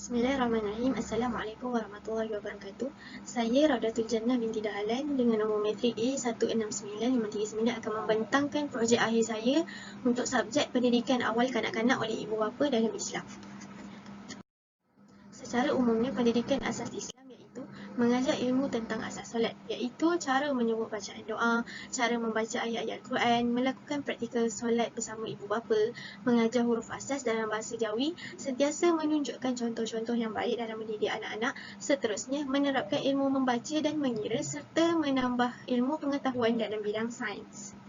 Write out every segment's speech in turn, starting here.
Bismillahirrahmanirrahim. Assalamualaikum warahmatullahi wabarakatuh. Saya Raudatul Jannah binti Dahlan dengan nombor matrik A169-539 akan membentangkan projek akhir saya untuk subjek pendidikan awal kanak-kanak oleh ibu bapa dalam Islam. Secara umumnya, pendidikan asas Islam iaitu mengajar ilmu tentang asas solat, iaitu cara menyebut bacaan doa, cara membaca ayat-ayat Quran, melakukan praktikal solat bersama ibu bapa, mengajar huruf asas dalam bahasa Jawi, sentiasa menunjukkan contoh-contoh yang baik dalam mendidik anak-anak, seterusnya menerapkan ilmu membaca dan mengira serta menambah ilmu pengetahuan dalam bidang sains.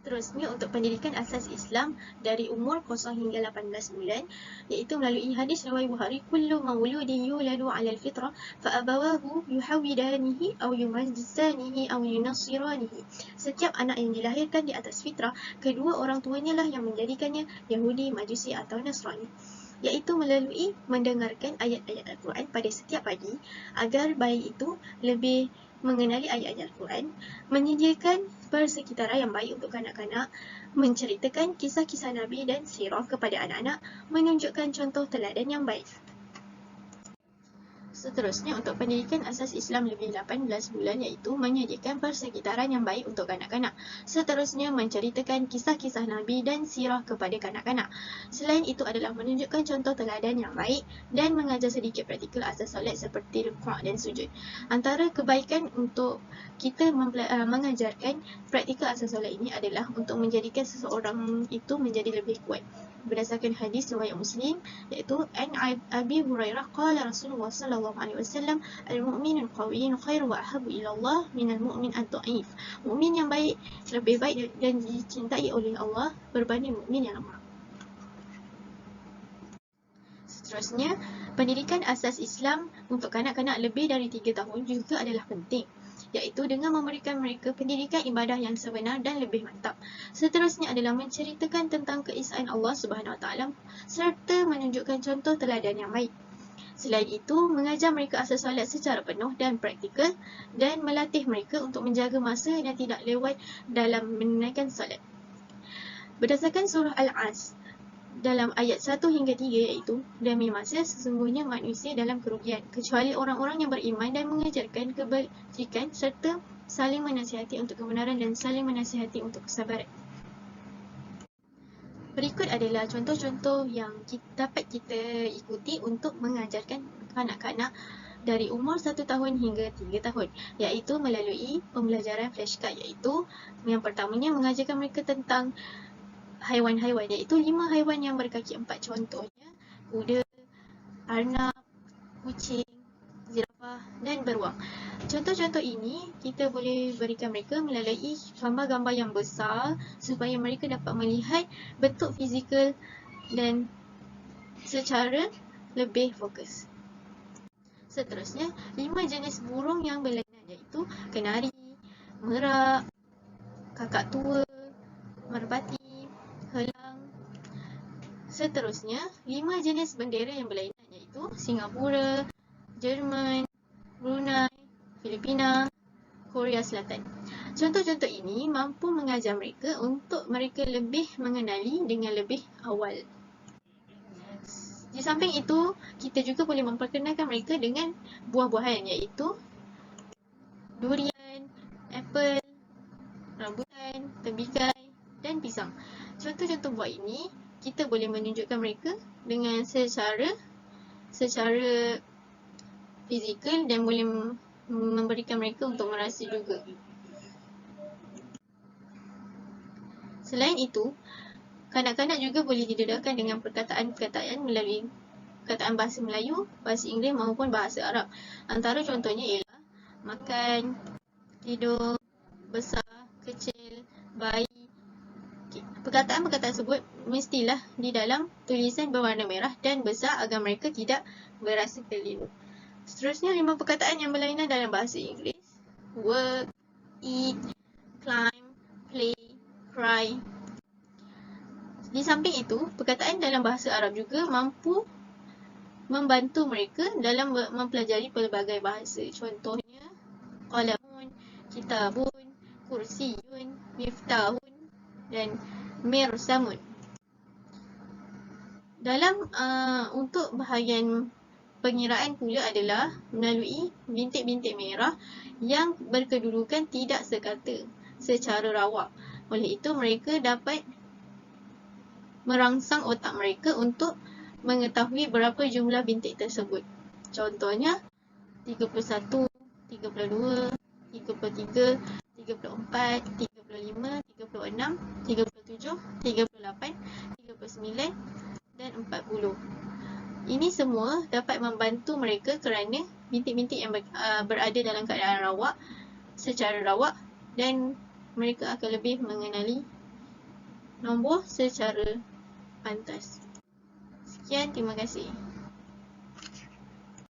Seterusnya, untuk pendidikan asas Islam dari umur 0 hingga 18 bulan, iaitu melalui hadis riwayat Bukhari, kullu mauludin yuladu 'alal fitrah fa abawahu yuhawidanihi aw yumajjisanihi aw yunassiranihi. Setiap anak yang dilahirkan di atas fitrah, kedua orang tuanya lah yang menjadikannya Yahudi, Majusi atau Nasrani, iaitu melalui mendengarkan ayat-ayat Al-Quran pada setiap pagi agar bayi itu lebih mengenali ayat-ayat Al-Quran, menyediakan persekitaran yang baik untuk kanak-kanak, menceritakan kisah-kisah Nabi dan sirah kepada anak-anak, menunjukkan contoh teladan yang baik. Seterusnya, untuk pendidikan asas Islam lebih 18 bulan, iaitu menyediakan persekitaran yang baik untuk kanak-kanak. Seterusnya, menceritakan kisah-kisah Nabi dan sirah kepada kanak-kanak. Selain itu adalah menunjukkan contoh teladan yang baik dan mengajar sedikit praktikal asas solat seperti rukuk dan sujud. Antara kebaikan untuk kita mengajarkan praktikal asas solat ini adalah untuk menjadikan seseorang itu menjadi lebih kuat. Berdasarkan hadis riwayat Muslim, iaitu an Abi Hurairah qala Rasulullah sallallahu alaihi wasallam, al-mu'minul qawiyyun khairu wa ahabbu ila Allah minal mu'min ad-dha'if. Mukmin yang baik lebih baik dan dicintai oleh Allah berbanding mukmin yang lemah. Seterusnya, pendidikan asas Islam untuk kanak-kanak lebih dari 3 tahun juga adalah penting, iaitu dengan memberikan mereka pendidikan ibadah yang sebenar dan lebih mantap. Seterusnya adalah menceritakan tentang keesaan Allah Subhanahu Wa Taala serta menunjukkan contoh teladan yang baik. Selain itu, mengajar mereka asas solat secara penuh dan praktikal dan melatih mereka untuk menjaga masa dan tidak lewat dalam menunaikan solat. Berdasarkan surah Al-As dalam ayat 1 hingga 3, iaitu demi masa sesungguhnya manusia dalam kerugian kecuali orang-orang yang beriman dan mengajarkan kebajikan serta saling menasihati untuk kebenaran dan saling menasihati untuk kesabaran. Berikut adalah contoh-contoh yang dapat kita ikuti untuk mengajarkan kanak-kanak dari umur 1 tahun hingga 3 tahun, iaitu melalui pembelajaran flashcard, iaitu yang pertamanya mengajarkan mereka tentang haiwan-haiwan, iaitu 5 haiwan yang berkaki 4, contohnya kuda, arnab, kucing, zirafah dan beruang. Contoh-contoh ini kita boleh berikan mereka melalui gambar-gambar yang besar supaya mereka dapat melihat bentuk fizikal dan secara lebih fokus. Seterusnya, 5 jenis burung yang berlainan, iaitu kenari, merak, kakak tua, merpati, helang. Seterusnya, 5 jenis bendera yang berlainan, iaitu Singapura, Jerman, Brunei, Filipina, Korea Selatan. Contoh-contoh ini mampu mengajar mereka untuk mereka lebih mengenali dengan lebih awal. Di samping itu, kita juga boleh memperkenalkan mereka dengan buah-buahan, iaitu durian, apple, rambutan, tembikai dan pisang. Contoh-contoh buah ini kita boleh menunjukkan mereka dengan secara fizikal dan boleh memberikan mereka untuk merasa juga. Selain itu, kanak-kanak juga boleh didedahkan dengan perkataan-perkataan melalui perkataan bahasa Melayu, bahasa Inggeris maupun bahasa Arab. Antara contohnya ialah makan, tidur, besar, kecil, bayi. Perkataan-perkataan tersebut mestilah di dalam tulisan berwarna merah dan besar agar mereka tidak berasa keliru. Seterusnya, 5 perkataan yang berlainan dalam bahasa Inggeris: work, eat, climb, play, cry. Di samping itu, perkataan dalam bahasa Arab juga mampu membantu mereka dalam mempelajari pelbagai bahasa. Contohnya, qalamun, kitabun, kursiyun, miftahun dan mirsamun. Dalam untuk bahagian pengiraan pula adalah melalui bintik-bintik merah yang berkedudukan tidak sekata secara rawak. Oleh itu, mereka dapat merangsang otak mereka untuk mengetahui berapa jumlah bintik tersebut. Contohnya, 31, 32, 33, 34, 35, 36, 37, 38, 39 dan 40. Ini semua dapat membantu mereka kerana bintik-bintik yang berada dalam keadaan rawak secara rawak dan mereka akan lebih mengenali nombor secara pantas. Sekian, terima kasih.